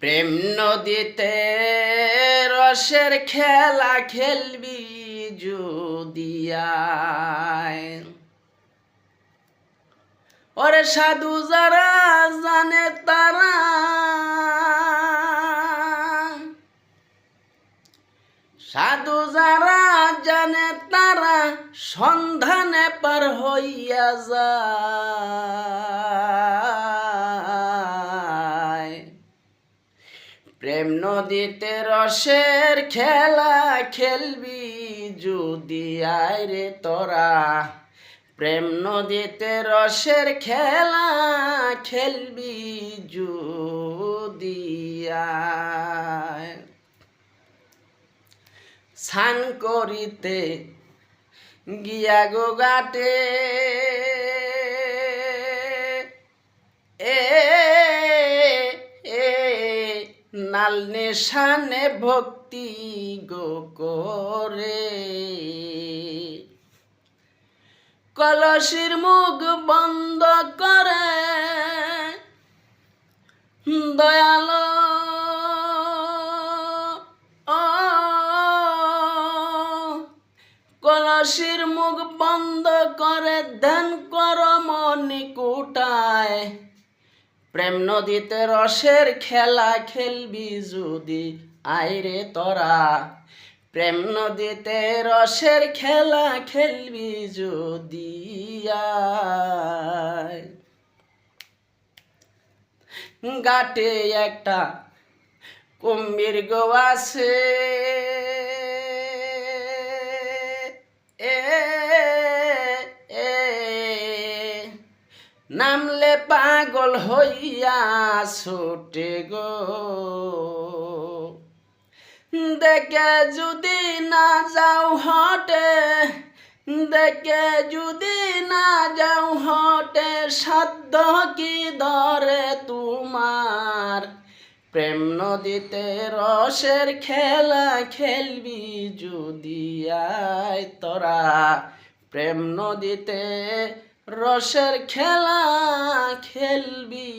প্রেম নদীতে রসের খেলা খেলবি যদি আয়। ওরে সাধু যারা জানে তারা সাধু যারা জানে তারা সন্ধানে পার হইয়া যায়। প্রেম নদীতে রসের খেলা খেলবি যদি আয় রে তোরা। প্রেম নদীতে রসের খেলা খেলবি যদি আয়। স্নান করিতে গিয়া গো ঘাটে নাল নেশানে ভক্তি গো করে। কলসির মুখ বন্ধ করে দয়ালো কলসির মুখ বন্ধ করে ধ্যান কর মনি কুটায়। প্রেম নদীতে রসের খেলা খেলবি যদি আয় রে তোরা। প্রেম নদীতে রসের খেলা খেলবি যদি আয়। ঘাটে একটা কুম্ভীর গো আছে নামলে পাগল হইয়া ছোটে গো। দেখে যদি না যাও হটে দেখে যদি না যাও হটে সাধ্য কি ধরে তোমার। প্রেম নদীতে রসের খেলা খেলবি যদি আয় তোরা। প্রেম নদীতে রসের খেলা খেলবি